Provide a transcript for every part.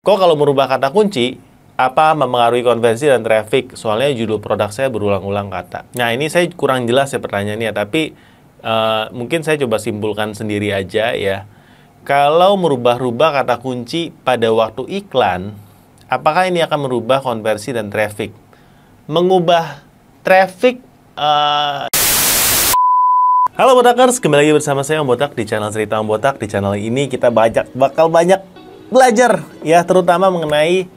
Kok kalau merubah kata kunci, apa mempengaruhi konversi dan traffic? Soalnya judul produk saya berulang-ulang kata. Nah, ini saya kurang jelas ya pertanyaannya, tapi mungkin saya coba simpulkan sendiri aja ya. Kalau merubah-rubah kata kunci pada waktu iklan, apakah ini akan merubah konversi dan traffic? Mengubah traffic... Halo Botakers, kembali lagi bersama saya Om Botak di channel Cerita Om Botak. Di channel ini kita bakal banyak belajar ya, terutama mengenai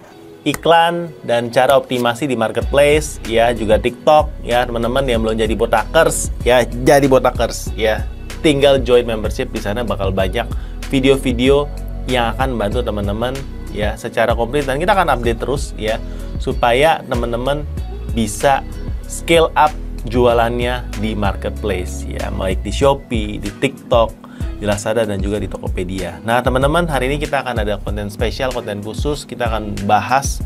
iklan dan cara optimasi di marketplace ya, juga TikTok ya. Teman-teman yang belum jadi Botakers ya, jadi Botakers ya. Tinggal join membership, di sana bakal banyak video-video yang akan membantu teman-teman ya secara komplit, dan kita akan update terus ya supaya teman-teman bisa scale up jualannya di marketplace ya, baik di Shopee, di TikTok, di Lazada, dan juga di Tokopedia. Nah teman-teman, hari ini kita akan ada konten spesial, konten khusus. Kita akan bahas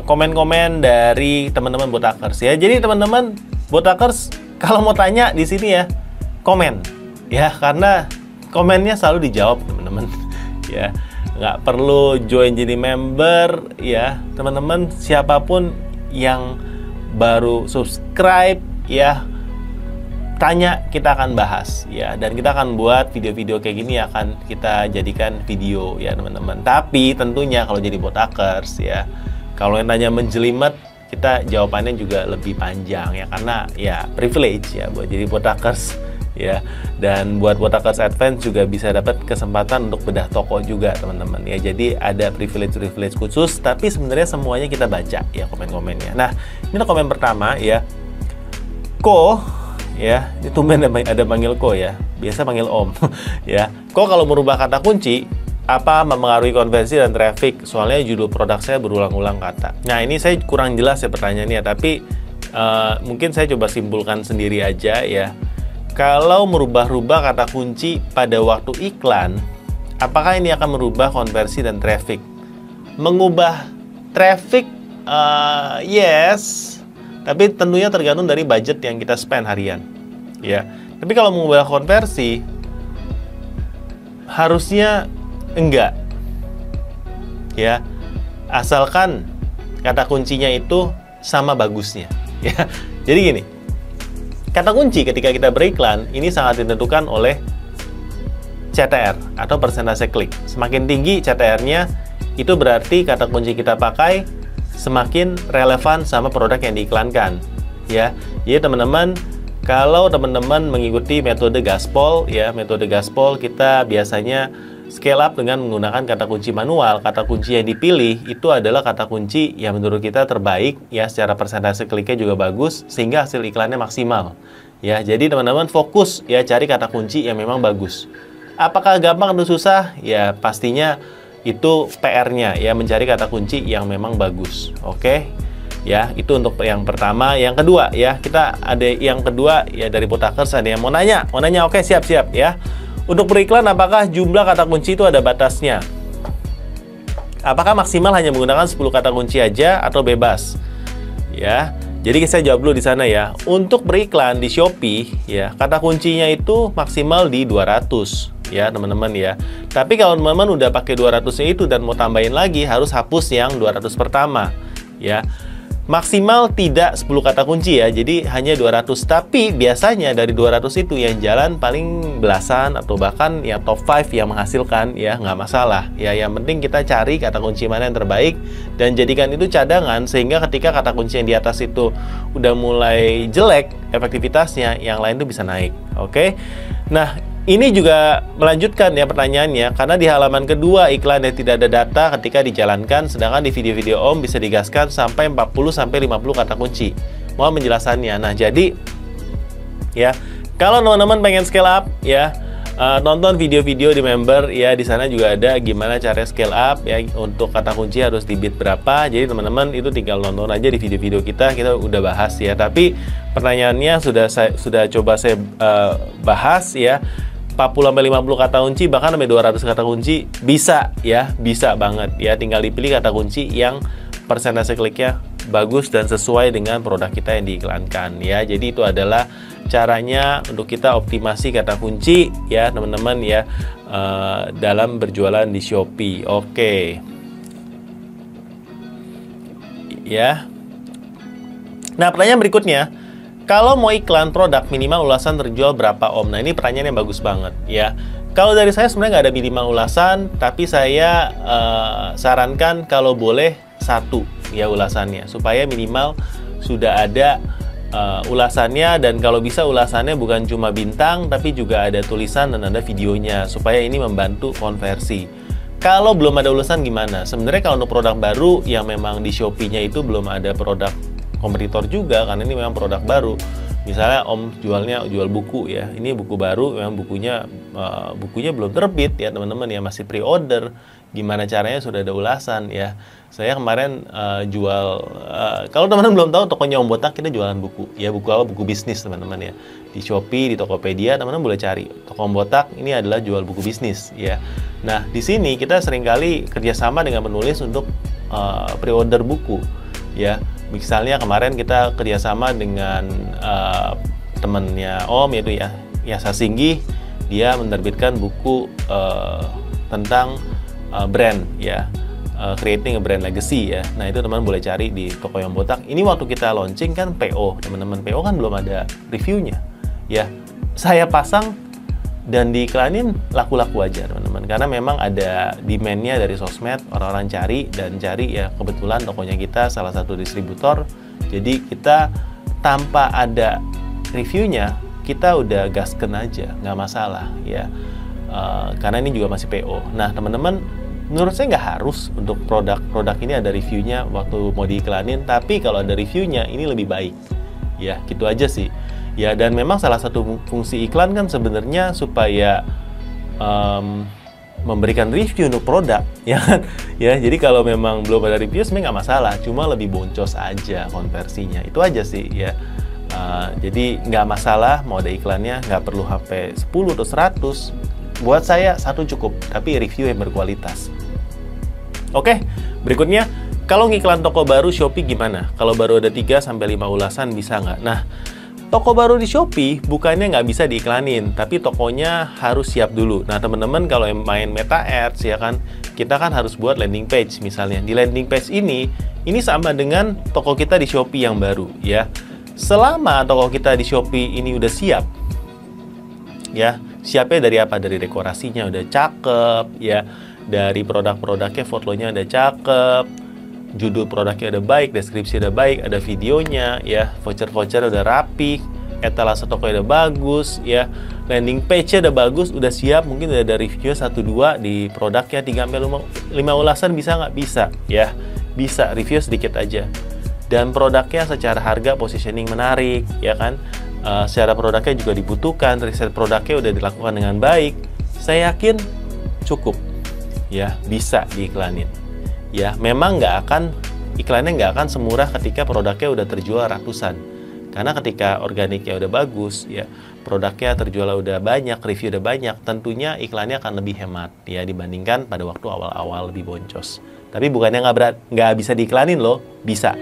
komen-komen dari teman-teman Botakers ya. Jadi teman-teman Botakers kalau mau tanya di sini ya, komen ya, karena komennya selalu dijawab teman-teman ya. Nggak perlu join jadi member ya teman-teman, siapapun yang baru subscribe ya, tanya, kita akan bahas ya, dan kita akan buat video-video kayak gini, akan kita jadikan video ya teman-teman. Tapi tentunya kalau jadi Botakers ya, kalau yang tanya menjelimet, kita jawabannya juga lebih panjang ya, karena ya privilege ya buat jadi Botakers ya. Dan buat Botakers Advance juga bisa dapat kesempatan untuk bedah toko juga teman-teman ya. Jadi ada privilege khusus, tapi sebenarnya semuanya kita baca ya komen-komennya. Nah ini komen pertama ya, Ko ya, ini tumben ada panggil Ko ya, biasa panggil Om ya. Kok kalau merubah kata kunci, apa mempengaruhi konversi dan traffic? Soalnya judul produk saya berulang-ulang kata. Nah ini saya kurang jelas ya pertanyaannya, tapi mungkin saya coba simpulkan sendiri aja ya. Kalau merubah-rubah kata kunci pada waktu iklan, apakah ini akan merubah konversi dan traffic? Mengubah traffic, yes, tapi tentunya tergantung dari budget yang kita spend harian ya. Tapi kalau mengubah konversi, harusnya enggak ya, asalkan kata kuncinya itu sama bagusnya ya. Jadi gini, kata kunci ketika kita beriklan ini sangat ditentukan oleh CTR atau persentase klik. Semakin tinggi CTR-nya, itu berarti kata kunci kita pakai semakin relevan sama produk yang diiklankan ya. Jadi teman-teman, kalau teman-teman mengikuti metode Gaspol ya, metode Gaspol kita biasanya scale up dengan menggunakan kata kunci manual. Kata kunci yang dipilih itu adalah kata kunci yang menurut kita terbaik ya, secara persentase kliknya juga bagus, sehingga hasil iklannya maksimal ya. Jadi teman-teman fokus ya, cari kata kunci yang memang bagus. Apakah gampang atau susah? Ya pastinya itu PR-nya ya, mencari kata kunci yang memang bagus. Oke ya, itu untuk yang pertama. Yang kedua ya, kita ada yang kedua ya, dari Botakers ada yang mau nanya. Oke, siap-siap ya. Untuk beriklan, apakah jumlah kata kunci itu ada batasnya? Apakah maksimal hanya menggunakan 10 kata kunci aja atau bebas? Ya, jadi saya jawab dulu di sana ya. Untuk beriklan di Shopee ya, kata kuncinya itu maksimal di 200 ya teman-teman ya. Tapi kalau teman-teman udah pakai 200-nya itu dan mau tambahin lagi, harus hapus yang 200 pertama ya. Maksimal tidak 10 kata kunci ya, jadi hanya 200. Tapi biasanya dari 200 itu yang jalan paling belasan atau bahkan ya top 5 yang menghasilkan ya, nggak masalah ya. Yang penting kita cari kata kunci mana yang terbaik dan jadikan itu cadangan, sehingga ketika kata kunci yang di atas itu udah mulai jelek efektivitasnya, yang lain tuh bisa naik. Oke. Nah ini juga melanjutkan ya pertanyaannya, karena di halaman kedua iklan yang tidak ada data ketika dijalankan, sedangkan di video-video Om bisa digaskan sampai 40-50 kata kunci. Mohon penjelasannya. Nah jadi ya, kalau teman-teman pengen scale up ya, nonton video-video di member ya, di sana juga ada gimana cara scale up ya, untuk kata kunci harus di bid berapa. Jadi teman-teman itu tinggal nonton aja di video-video kita udah bahas ya. Tapi pertanyaannya sudah coba saya bahas ya. 40-50 kata kunci, bahkan sampai 200 kata kunci bisa ya, bisa banget ya. Tinggal dipilih kata kunci yang persentase kliknya bagus dan sesuai dengan produk kita yang diiklankan ya. Jadi itu adalah caranya untuk kita optimasi kata kunci ya teman-teman ya, dalam berjualan di Shopee. Oke. ya. Nah, pertanyaan berikutnya, kalau mau iklan produk minimal ulasan terjual berapa Om? Nah, ini pertanyaan yang bagus banget ya. Kalau dari saya sebenarnya nggak ada minimal ulasan, tapi saya sarankan kalau boleh 1 ya ulasannya, supaya minimal sudah ada ulasannya, dan kalau bisa ulasannya bukan cuma bintang, tapi juga ada tulisan dan ada videonya, supaya ini membantu konversi. Kalau belum ada ulasan gimana? Sebenarnya kalau untuk produk baru yang memang di Shopee-nya itu belum ada produk kompetitor juga, karena ini memang produk baru. Misalnya Om jual buku ya, ini buku baru, memang bukunya belum terbit ya teman-teman ya, masih pre-order. Gimana caranya sudah ada ulasan ya. Saya kemarin kalau teman-teman belum tahu, tokonya Om Botak kita jualan buku ya, buku apa? Buku bisnis teman-teman ya. Di Shopee, di Tokopedia, teman-teman boleh cari. Toko Om Botak ini adalah jual buku bisnis ya. Nah, di sini kita seringkali kerjasama dengan penulis untuk pre-order buku ya. Misalnya kemarin kita kerjasama dengan temannya Om, yaitu ya Yasa Singgih. Dia menerbitkan buku tentang brand ya, creating a brand legacy ya. Nah, itu teman boleh cari di toko Om Botak. Ini waktu kita launching kan PO, teman-teman, PO kan belum ada reviewnya ya. Saya pasang dan diiklanin laku-laku aja teman-teman, karena memang ada demand-nya dari sosmed, orang-orang cari ya. Kebetulan tokonya kita salah satu distributor, jadi kita tanpa ada reviewnya kita udah gasken aja, nggak masalah ya. Karena ini juga masih PO. Nah teman-teman, menurut saya nggak harus untuk produk ini ada reviewnya waktu mau diiklanin, tapi kalau ada reviewnya ini lebih baik ya, gitu aja sih ya. Dan memang salah satu fungsi iklan kan sebenarnya supaya memberikan review untuk produk ya kan ya. Jadi kalau memang belum ada review sebenarnya nggak masalah, cuma lebih boncos aja konversinya, itu aja sih ya. Jadi nggak masalah mau ada iklannya, nggak perlu sampai 10 atau 100. Buat saya 1 cukup, tapi review yang berkualitas. Oke, berikutnya, kalau ngiklan toko baru Shopee gimana? Kalau baru ada 3-5 ulasan bisa nggak? Nah, toko baru di Shopee bukannya nggak bisa diiklanin, tapi tokonya harus siap dulu. Nah, teman-teman kalau yang main Meta Ads ya kan, kita kan harus buat landing page misalnya. Di landing page ini sama dengan toko kita di Shopee yang baru ya. Selama toko kita di Shopee ini udah siap, ya, siapnya dari apa? Dari dekorasinya udah cakep ya, dari produk-produknya fotonya udah cakep, judul produknya udah baik, deskripsi udah baik, ada videonya ya, voucher-voucher udah rapi, etalase toko udah bagus ya, landing page-nya udah bagus, udah siap. Mungkin udah ada review 1-2 di produknya, 3-5 ulasan bisa nggak? Bisa ya, bisa. Review sedikit aja, dan produknya secara harga positioning menarik ya kan. Secara produknya juga dibutuhkan, riset produknya udah dilakukan dengan baik, saya yakin cukup ya, bisa diiklanin ya. Memang iklannya nggak akan semurah ketika produknya udah terjual ratusan, karena ketika organiknya udah bagus ya, produknya terjual udah banyak, review udah banyak, tentunya iklannya akan lebih hemat ya dibandingkan pada waktu awal-awal lebih boncos. Tapi bukannya nggak bisa diiklanin loh, bisa.